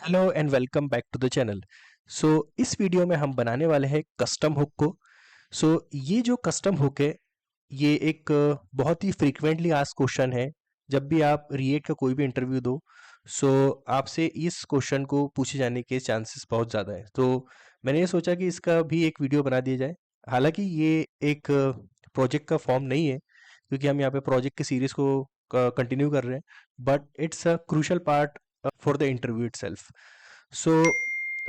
Hello and welcome back to the channel. So इस video में हम बनाने वाले हैं कस्टम हुक को। ये जो कस्टम हुक है, ये एक बहुत ही फ्रीक्वेंटली आस्क्ड क्वेश्चन है। जब भी आप रिएक्ट का कोई भी इंटरव्यू दो, सो आपसे इस क्वेश्चन को पूछे जाने के चांसेस बहुत ज़्यादा है। तो मैंने ये सोचा कि इसका भी एक वीडियो बना दिया जाए। हालांकि ये एक प्रोजेक्ट का फॉर्म नहीं है, क्योंकि हम यहाँ पे प्रोजेक्ट की सीरीज को कंटिन्यू कर रहे हैं, but it's a crucial part for the interview itself. So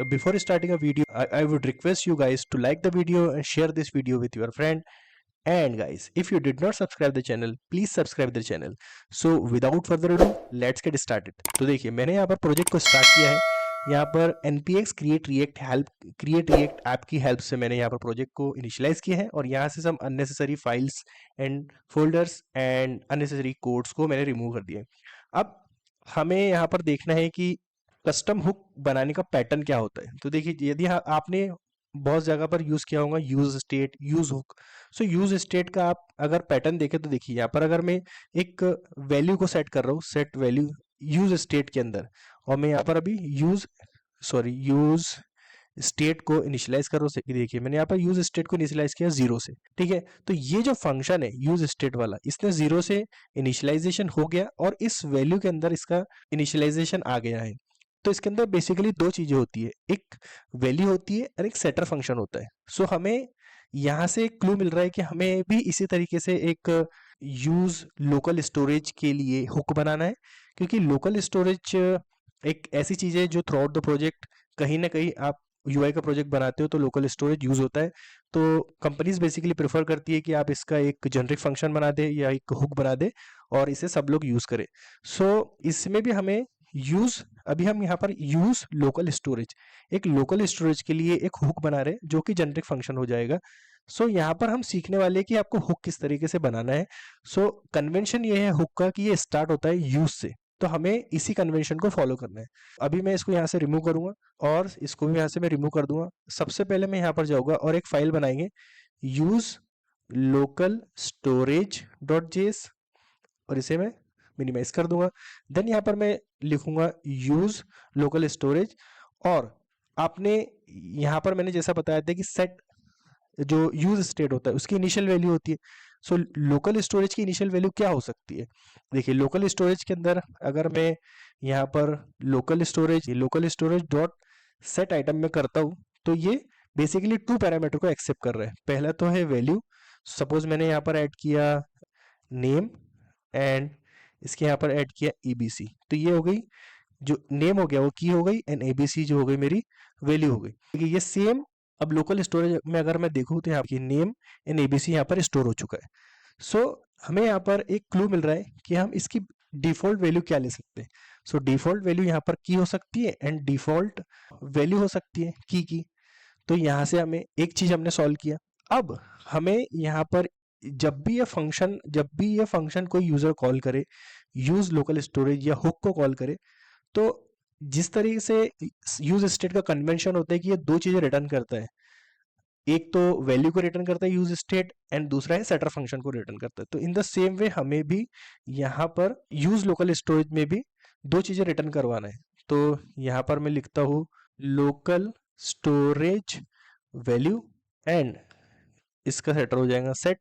before starting a video, I would request you guys to like the video and share this video with your friend. And guys, if you did not subscribe the channel, please subscribe the channel. So without further ado, let's get started. तो देखिए, मैंने यहाँ पर project को start किया है। यहाँ पर npx create react ऐप की हेल्प से मैंने यहाँ पर प्रोजेक्ट को इनिशियलाइज किया है, और यहाँ से सब unnecessary files and folders and unnecessary codes को मैंने रिमूव कर दिया है। अब हमें यहाँ पर देखना है कि कस्टम हुक बनाने का पैटर्न क्या होता है। तो देखिए, यदि आपने बहुत जगह पर यूज किया होगा यूज स्टेट, यूज हुक। सो यूज स्टेट का आप अगर पैटर्न देखें तो देखिए, यहाँ पर अगर मैं एक वैल्यू को सेट कर रहा हूँ, सेट वैल्यू यूज स्टेट के अंदर, और मैं यहाँ पर अभी यूज स्टेट को इनिशियलाइज कर रहा हूँ। देखिए, मैंने यहाँ पर यूज स्टेट को इनिशियलाइज किया 0 से। ठीक है, तो ये जो फंक्शन है यूज स्टेट वाला, इसने 0 से इनिशियलाइजेशन हो गया और इस वैल्यू के अंदर इसका इनिशियलाइजेशन आ गया है। तो इसके अंदर बेसिकली दो चीजें होती है, एक वैल्यू होती है और एक सेटर फंक्शन होता है। सो हमें यहाँ से एक क्लू मिल रहा है कि हमें भी इसी तरीके से एक यूज लोकल स्टोरेज के लिए हुक बनाना है, क्योंकि लोकल स्टोरेज एक ऐसी चीज है जो थ्रू आउट द प्रोजेक्ट कहीं ना कहीं आप यूआई का प्रोजेक्ट बनाते हो तो लोकल स्टोरेज यूज होता है। तो कंपनीज बेसिकली प्रेफर करती है कि आप इसका एक जेनरिक फंक्शन बना दे या एक हुक बना दे और इसे सब लोग यूज करें। इसमें भी हमें यूज, अभी हम यहाँ पर यूज लोकल स्टोरेज, एक लोकल स्टोरेज के लिए एक हुक बना रहे हैं जो कि जेनरिक फंक्शन हो जाएगा। यहाँ पर हम सीखने वाले हैं कि आपको हुक किस तरीके से बनाना है। कन्वेंशन ये है हुक का कि ये स्टार्ट होता है यूज से, तो हमें इसी कन्वेंशन को फॉलो करना है। अभी मैं इसको यहाँ से रिमूव करूंगा और इसको भी यहाँ से मैं रिमूव कर दूंगा। सबसे पहले मैं यहाँ पर जाऊंगा और एक फाइल बनाएंगे use local storage dot JS, और इसे मैं मिनिमाइज कर दूंगा। देन यहाँ पर मैं लिखूंगा यूज लोकल स्टोरेज, और आपने यहाँ पर मैंने जैसा बताया था कि सेट जो यूज स्टेट होता है उसकी इनिशियल वैल्यू होती है। लोकल स्टोरेज की इनिशियल वैल्यू क्या हो सकती है? देखिए, लोकल स्टोरेज के अंदर अगर मैं यहाँ पर local storage dot set item में करता हूँ, तो ये बेसिकली 2 पैरामीटर को एक्सेप्ट कर रहा है। पहला तो है वैल्यू, सपोज मैंने यहाँ पर ऐड किया नेम, एंड इसके यहाँ पर ऐड किया एबीसी, तो ये हो गई, जो नेम हो गया वो की हो गई, एंड एबीसी जो हो गई मेरी वैल्यू हो गई। देखिए, ये सेम अब लोकल स्टोरेज में अगर मैं देखूँ तो यहाँ की नेम एंड एबीसी यहाँ पर स्टोर हो चुका है। हमें यहाँ पर एक क्लू मिल रहा है कि हम इसकी डिफॉल्ट वैल्यू क्या ले सकते हैं। डिफॉल्ट वैल्यू यहाँ पर की हो सकती है एंड डिफॉल्ट वैल्यू हो सकती है की। तो यहाँ से हमें एक चीज हमने सॉल्व किया। अब हमें यहाँ पर जब भी ये फंक्शन कोई यूजर कॉल करे, यूज लोकल स्टोरेज या हुक को कॉल करे, तो जिस तरीके से यूज स्टेट का कन्वेंशन होता है कि ये दो चीजें रिटर्न करता है, एक तो वैल्यू को रिटर्न करता है यूज स्टेट, एंड दूसरा है सेटर फंक्शन को रिटर्न करता है। तो इन द सेम वे हमें भी यहाँ पर यूज लोकल स्टोरेज में भी दो चीजें रिटर्न करवाना है। तो यहाँ पर मैं लिखता हूँ लोकल स्टोरेज वैल्यू, एंड इसका सेटर हो जाएगा set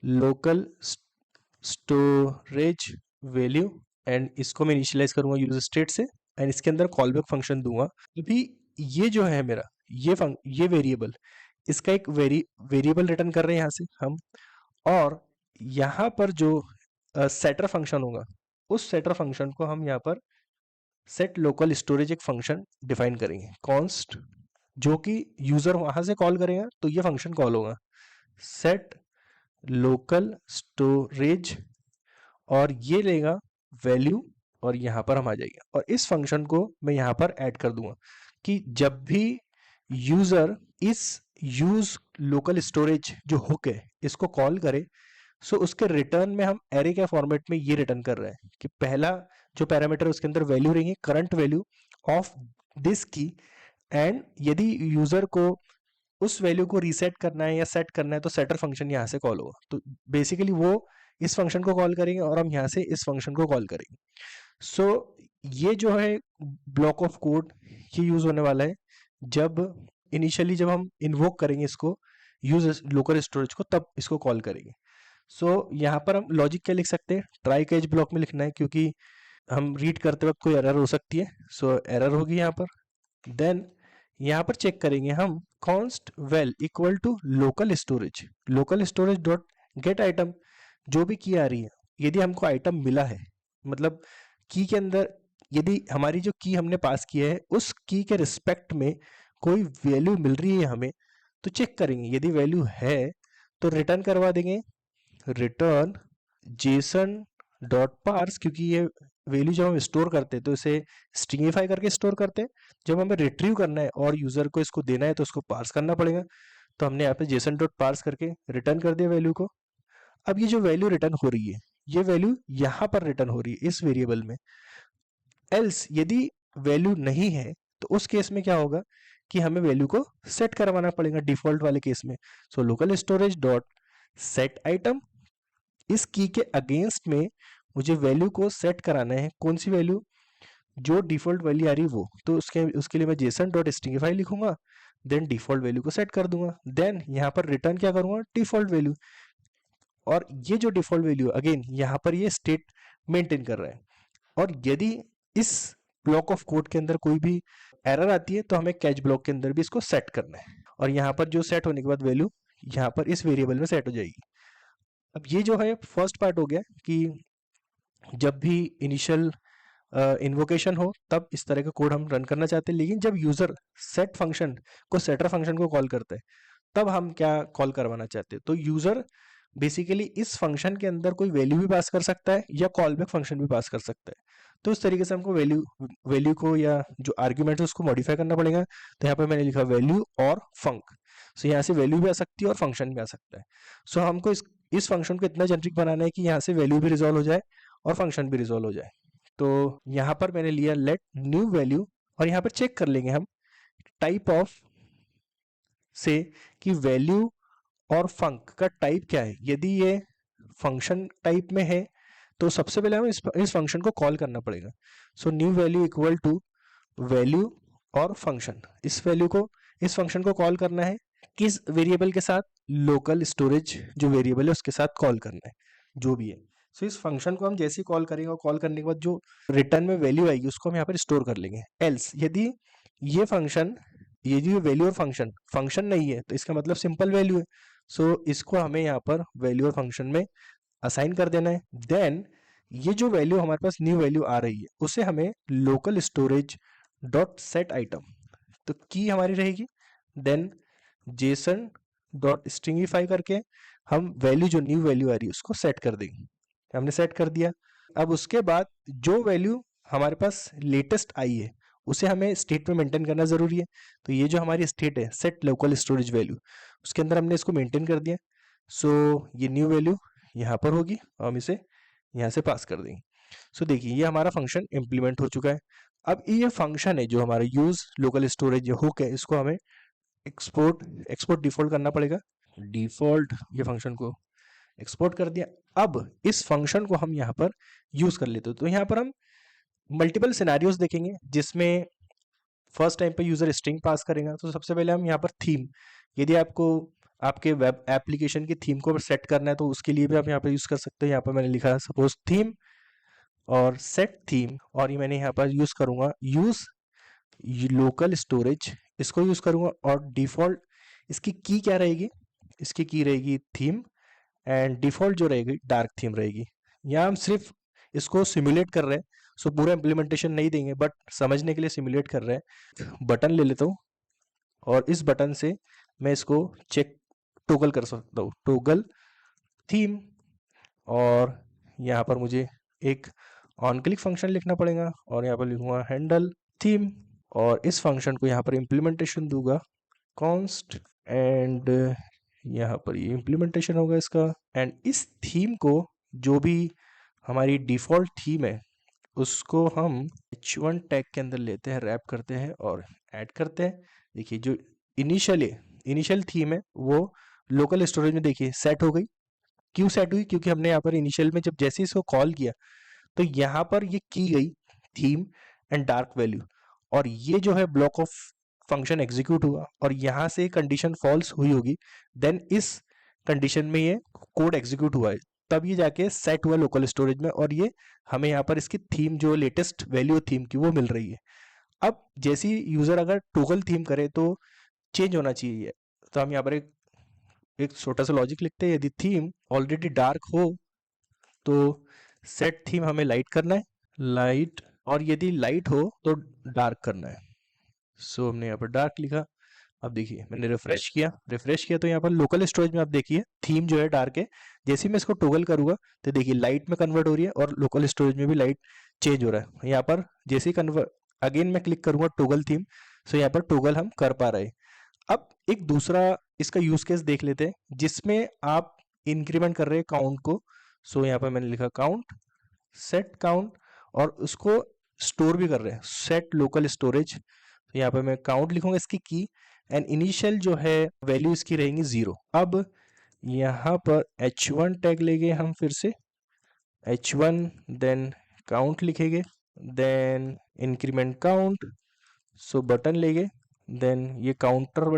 local storage value, and इसको मैं इनिशियलाइज करूंगा यूज स्टेट से, एंड इसके अंदर कॉल बैक फंक्शन दूंगा। अभी ये जो है मेरा ये वेरिएबल, इसका एक वेरिएबल रिटर्न कर रहे हैं यहाँ से हम, और यहाँ पर जो सेटर फंक्शन होगा उस सेटर फंक्शन को हम यहाँ पर सेट लोकल स्टोरेज एक फंक्शन डिफाइन करेंगे कॉन्स्ट, जो कि यूजर वहां से कॉल करेगा तो ये फंक्शन कॉल होगा सेट लोकल स्टोरेज, और ये लेगा वैल्यू, और यहाँ पर हम आ जाएंगे और इस फंक्शन को मैं यहाँ पर ऐड कर दूंगा कि जब भी यूजर इस यूज लोकल स्टोरेज जो हुक है इसको कॉल करे, उसके रिटर्न में हम एरे के फॉर्मेट में ये रिटर्न कर रहे हैं कि पहला जो पैरामीटर उसके अंदर वैल्यू रहेंगे करंट वैल्यू ऑफ दिस की, एंड यदि यूजर को उस वैल्यू को रीसेट करना है या सेट करना है तो सेटर फंक्शन यहाँ से कॉल होगा। तो बेसिकली वो इस फंक्शन को कॉल करेंगे और हम यहाँ से इस फंक्शन को कॉल करेंगे। ये जो है ब्लॉक ऑफ कोड ये यूज होने वाला है जब इनिशियली जब हम इन्वोक करेंगे इसको यूज लोकल स्टोरेज को, तब इसको कॉल करेंगे। सो यहाँ पर हम लॉजिक क्या लिख सकते हैं, ट्राई कैच ब्लॉक में लिखना है क्योंकि हम रीड करते वक्त कोई एरर हो सकती है। सो एरर होगी यहाँ पर। देन यहाँ पर चेक करेंगे हम const val equal to local storage dot get item. जो भी की आ रही है, यदि हमको आइटम मिला है, मतलब की के अंदर यदि हमारी जो की हमने पास किया है उस की के रिस्पेक्ट में कोई वैल्यू मिल रही है हमें, तो चेक करेंगे। यदि वैल्यू है तो रिटर्न करवा देंगे, रिटर्न जेसन डॉट पार्स, क्योंकि ये वैल्यू जब हम स्टोर करते हैं तो इसे स्ट्रिंगिफाई करके स्टोर करते हैं। जब हमें रिट्रीव करना है और यूजर को इसको देना है तो उसको पार्स करना पड़ेगा। तो हमने यहाँ पे जेसन डॉट पार्स करके रिटर्न कर दिया वैल्यू को। अब ये जो वैल्यू रिटर्न हो रही है, ये वैल्यू यहाँ पर रिटर्न हो रही है इस वेरिएबल में। एल्स यदि वैल्यू नहीं है तो उस केस में क्या होगा कि हमें वैल्यू को सेट करवाना पड़ेगा डिफॉल्ट वाले केस में। So local storage dot set item, इस की के अगेंस्ट में मुझे वैल्यू को सेट कराना है। कौन सी वैल्यू? जो डिफॉल्ट वैल्यू आ रही है वो। तो उसके उसके लिए मैं जेसन डॉट स्ट्रिंगिफाई लिखूंगा, देन डिफॉल्ट वैल्यू को सेट कर दूंगा, देन यहाँ पर रिटर्न क्या करूंगा, डिफॉल्ट वैल्यू। और ये जो डिफॉल्ट वैल्यू अगेन यहाँ पर ये स्टेट मेंटेन कर रहा है। और यदि इस ब्लॉक ऑफ कोड के अंदर कोई भी एरर आती है तो हमें कैच ब्लॉक के अंदर भी इसको सेट करना है। और यहाँ पर जो सेट होने के बाद वैल्यू यहाँ पर इस वेरिएबल में सेट हो जाएगी। अब ये जो है फर्स्ट पार्ट हो गया कि जब भी इनिशियल इन्वोकेशन हो तब इस तरह का कोड हम रन करना चाहते हैं। लेकिन जब यूजर सेटर फंक्शन को कॉल करता है तब हम क्या कॉल करवाना चाहते हैं। तो यूजर बेसिकली इस फंक्शन के अंदर कोई वैल्यू भी पास कर सकता है या कॉल बैक फंक्शन भी पास कर सकता है। तो इस तरीके से हमको वैल्यू को या जो आर्ग्यूमेंट है उसको मॉडिफाई करना पड़ेगा। तो यहाँ पर मैंने लिखा वैल्यू और फंक। सो यहाँ से वैल्यू भी आ सकती है और फंक्शन भी आ सकता है। सो हमको इस फंक्शन को इतना जेनरिक बनाना है कि यहाँ से वैल्यू भी रिजॉल्व हो जाए और फंक्शन भी रिजॉल्व हो जाए। तो यहाँ पर मैंने लिया लेट न्यू वैल्यू, और यहाँ पर चेक कर लेंगे हम टाइप ऑफ से कि वैल्यू और फंक का टाइप क्या है। यदि ये फंक्शन टाइप में है तो सबसे पहले हमें इस फंक्शन को कॉल करना पड़ेगा। So new value equal to value और फंक्शन। इस फंक्शन को कॉल करना है किस वेरिएबल के साथ? लोकल स्टोरेज जो वेरिएबल है उसके साथ कॉल करना है, जो भी है। सो इस फंक्शन को हम जैसे ही कॉल करेंगे और कॉल करने के बाद जो रिटर्न में वैल्यू आएगी उसको हम यहाँ पर स्टोर कर लेंगे। एल्स यदि ये जो वैल्यू और फंक्शन नहीं है तो इसका मतलब सिंपल वैल्यू है। सो इसको हमें यहाँ पर वैल्यू और फंक्शन में असाइन कर देना है। देन ये जो वैल्यू हमारे पास न्यू वैल्यू आ रही है उसे हमें local storage dot set item, तो की हमारी रहेगी, देन जेसन डॉट स्ट्रिंगिफाई करके हम वैल्यू जो न्यू वैल्यू आ रही है उसको सेट कर देंगे। हमने सेट कर दिया। अब उसके बाद जो वैल्यू हमारे पास लेटेस्ट आई है उसे हमें स्टेट में मेंटेन करना जरूरी है। तो ये जो हमारी स्टेट है सेट लोकल स्टोरेज वैल्यू, उसके अंदर हमने इसको मेंटेन कर दिया। सो ये न्यू वैल्यू यहाँ पर होगी और हम इसे यहाँ से पास कर देंगे। सो देखिए ये हमारा फंक्शन इम्प्लीमेंट हो चुका है। अब ये फंक्शन है जो हमारा यूज लोकल स्टोरेज हुक है, इसको हमें एक्सपोर्ट डिफॉल्ट करना पड़ेगा। डिफॉल्ट ये फंक्शन को एक्सपोर्ट कर दिया। अब इस फंक्शन को हम यहाँ पर यूज कर लेते हैं। तो यहाँ पर हम मल्टीपल सिनेरियोज देखेंगे जिसमें फर्स्ट टाइम पे यूजर स्ट्रिंग पास करेगा। तो सबसे पहले हम यहाँ पर थीम, यदि आपको आपके वेब एप्लीकेशन की थीम को सेट करना है तो उसके लिए भी आप यहाँ पर यूज कर सकते हो। यहाँ पर मैंने लिखा है सपोज थीम और सेट थीम, और ये मैंने यहाँ पर यूज करूंगा यूज लोकल स्टोरेज, इसको यूज करूंगा। और डिफॉल्ट इसकी की क्या रहेगी? इसकी की रहेगी थीम, एंड डिफॉल्ट जो रहेगी डार्क थीम रहेगी। यहाँ हम सिर्फ इसको सिमुलेट कर रहे हैं, सो पूरा इम्प्लीमेंटेशन नहीं देंगे बट समझने के लिए सिमुलेट कर रहे हैं। बटन ले लेता हूँ और इस बटन से मैं इसको चेक टोगल कर सकता हूँ, टोगल थीम। और यहाँ पर मुझे एक ऑन क्लिक फंक्शन लिखना पड़ेगा और यहाँ पर लिखूंगा हैंडल थीम, और इस फंक्शन को यहाँ पर इम्प्लीमेंटेशन दूंगा कॉन्स्ट, एंड यहाँ पर ये इम्प्लीमेंटेशन होगा इसका। एंड इस थीम को जो भी हमारी डिफॉल्ट थीम है उसको हम h1 टैग के अंदर लेते हैं, रैप करते हैं और ऐड करते हैं। देखिए जो इनिशियल थीम है वो लोकल स्टोरेज में देखिए सेट हो गई। क्यों सेट हुई? क्योंकि हमने यहाँ पर इनिशियल में जब जैसे इसको कॉल किया तो यहाँ पर ये की गई थीम एंड डार्क वैल्यू, और ये जो है ब्लॉक ऑफ फंक्शन एग्जीक्यूट हुआ और यहाँ से कंडीशन फॉल्स हुई होगी, देन इस कंडीशन में ये कोड एग्जीक्यूट हुआ है, तब ये जाके सेट हुआ लोकल स्टोरेज में, और ये हमें यहाँ पर इसकी थीम जो लेटेस्ट वैल्यू थीम की वो मिल रही है। अब जैसे ही यूजर अगर टोगल थीम करे तो चेंज होना चाहिए, तो हम यहाँ पर एक छोटा सा लॉजिक लिखते हैं। यदि थीम ऑलरेडी डार्क हो तो सेट थीम हमें लाइट करना है, लाइट, और यदि लाइट हो तो डार्क करना है। सो हमने यहाँ पर डार्क लिखा। अब देखिए मैंने रिफ्रेश किया तो यहाँ पर लोकल स्टोरेज में आप देखिए थीम जो है डार्क है। जैसे ही मैं इसको टोगल करूंगा तो देखिए लाइट में कन्वर्ट हो रही है और लोकल स्टोरेज में भी लाइट चेंज हो रहा है। यहाँ पर जैसे ही कन्वर्ट, अगेन मैं क्लिक करूंगा टोगल थीम, सो यहाँ पर टोगल हम कर पा रहे हैं। अब एक दूसरा इसका यूज केस देख लेते हैं जिसमें आप इंक्रीमेंट कर रहे हैं काउंट को। सो यहाँ पर मैंने लिखा काउंट, सेट काउंट, और उसको स्टोर भी कर रहे हैं, सेट लोकल स्टोरेज। तो यहाँ पर मैं काउंट लिखूंगा इसकी की, एंड इनिशियल जो है वैल्यू इसकी रहेंगी 0। अब यहाँ पर h1 टैग लेंगे हम, फिर से h1, देन काउंट लिखेंगे, देन इंक्रीमेंट काउंट, सो बटन लेंगे, देन ये काउंटर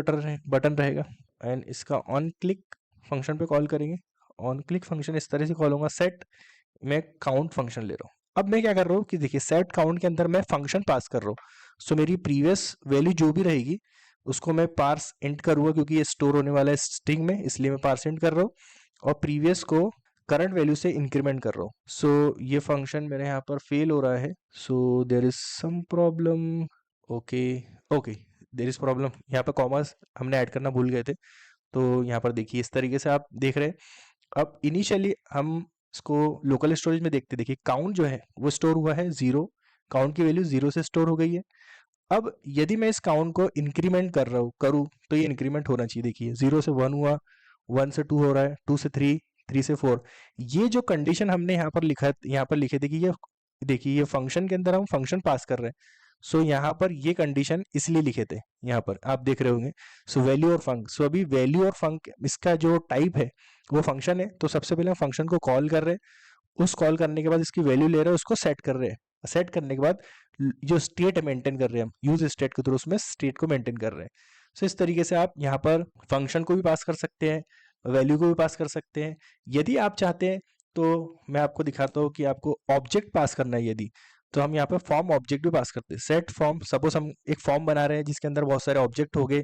बटन रहेगा, एंड इसका ऑन क्लिक फंक्शन पे कॉल करेंगे। ऑन क्लिक फंक्शन इस तरह से कॉल होगा, सेट, मैं काउंट फंक्शन ले रहा हूँ। अब मैं क्या कर रहा हूँ कि देखिए सेट काउंट के अंदर मैं फंक्शन पास कर रहा हूँ, सो मेरी प्रीवियस वैल्यू जो भी रहेगी उसको मैं पार्स इंट करूँगा, क्योंकि ये स्टोर होने वाला है स्ट्रिंग में, इसलिए मैं पार्स इंट कर रहा हूँ, और प्रीवियस को करंट वैल्यू से इंक्रीमेंट कर रहा हूँ। सो ये फंक्शन मेरे यहाँ पर फेल हो रहा है, so there is some problem. Okay, okay, there is problem, यहाँ पर कॉमर्स हमने ऐड करना भूल गए थे। तो यहाँ पर देखिए इस तरीके से आप देख रहे हैं। अब इनिशियली हम इसको लोकल स्टोरेज में देखते, देखिए काउंट जो है वो स्टोर हुआ है 0, काउंट की वैल्यू 0 से स्टोर हो गई है। अब यदि मैं इस काउंट को इंक्रीमेंट कर रहा हूँ करूँ तो ये इंक्रीमेंट होना चाहिए। देखिए 0 से 1 हुआ, 1 से 2 हो रहा है, 2 से 3, 3 से 4। ये जो कंडीशन हमने यहाँ पर लिखा, यहाँ पर लिखे थे कि ये देखिए ये फंक्शन के अंदर हम फंक्शन पास कर रहे हैं, सो यहाँ पर ये कंडीशन इसलिए लिखे थे, यहाँ पर आप देख रहे होंगे। सो वैल्यू और फंक, सो अभी वैल्यू और फंक इसका जो टाइप है वो फंक्शन है, तो सबसे पहले हम फंक्शन को कॉल कर रहे हैं, उस कॉल करने के बाद इसकी वैल्यू ले रहे हैं, उसको सेट कर रहे हैं, सेट करने के बाद जो स्टेट मेंटेन कर रहे हैं हम यूज स्टेट के थ्रू उसमें स्टेट को मेंटेन कर रहे हैं। सो इस तरीके से आप यहाँ पर फंक्शन को भी पास कर सकते हैं, वैल्यू को भी पास कर सकते हैं। यदि आप चाहते हैं तो मैं आपको दिखाता हूँ कि आपको ऑब्जेक्ट पास करना है यदि, तो हम यहाँ पर फॉर्म ऑब्जेक्ट भी पास करते हैं। सेट फॉर्म, सपोज हम एक फॉर्म बना रहे हैं जिसके अंदर बहुत सारे ऑब्जेक्ट हो गए,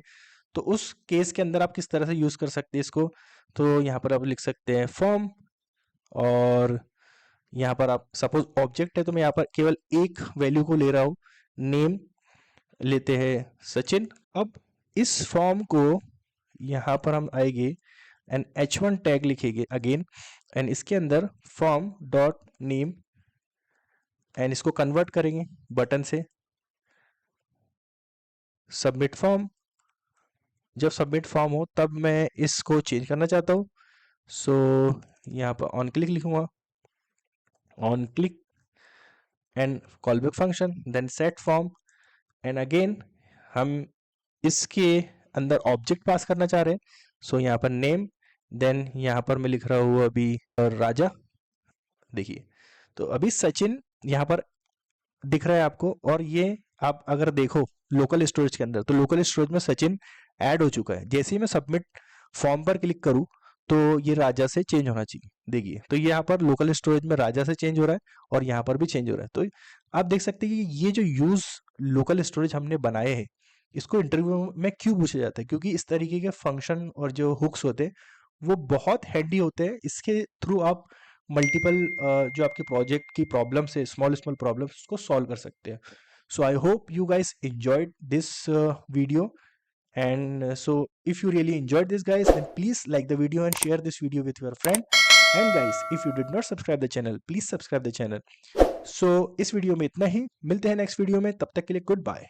तो उस केस के अंदर आप किस तरह से यूज कर सकते हैं इसको, तो यहाँ पर आप लिख सकते हैं फॉर्म, और यहाँ पर आप सपोज ऑब्जेक्ट है तो मैं यहाँ पर केवल एक वैल्यू को ले रहा हूँ, नेम लेते हैं सचिन। अब इस फॉर्म को यहाँ पर हम आएंगे एंड h1 टैग लिखेंगे अगेन, एंड इसके अंदर फॉर्म डॉट नेम, एंड इसको कन्वर्ट करेंगे बटन से सबमिट फॉर्म। जब सबमिट फॉर्म हो तब मैं इसको चेंज करना चाहता हूँ, सो यहाँ पर ऑन क्लिक लिखूंगा, on click and callback function, then set form, and again हम इसके अंदर ऑब्जेक्ट पास करना चाह रहे हैं, सो यहाँ पर नेम, देन यहाँ पर मैं लिख रहा हूँ अभी राजा। देखिए तो अभी सचिन यहाँ पर दिख रहा है आपको, और ये आप अगर देखो लोकल स्टोरेज के अंदर तो लोकल स्टोरेज में सचिन ऐड हो चुका है। जैसे ही मैं सबमिट फॉर्म पर क्लिक करूँ तो ये राजा से चेंज होना चाहिए। देखिए तो यहाँ पर लोकल स्टोरेज में राजा से चेंज हो रहा है और यहाँ पर भी चेंज हो रहा है। तो आप देख सकते हैं कि ये जो यूज लोकल स्टोरेज हमने बनाए हैं इसको इंटरव्यू में क्यों पूछा जाता है, क्योंकि इस तरीके के फंक्शन और जो हुक्स होते हैं वो बहुत हैंडी होते हैं। इसके थ्रू आप मल्टीपल जो आपके प्रोजेक्ट की प्रॉब्लम्स है, स्मॉल स्मॉल प्रॉब्लम्स, उसको सॉल्व कर सकते हैं। So I hope you guys enjoyed this video, and so if you really enjoyed this guys, then please like the video and share this video with your friend, and guys if you did not subscribe the channel, please subscribe the channel. So इस video में इतना ही, मिलते हैं next video में, तब तक के लिए गुड बाय।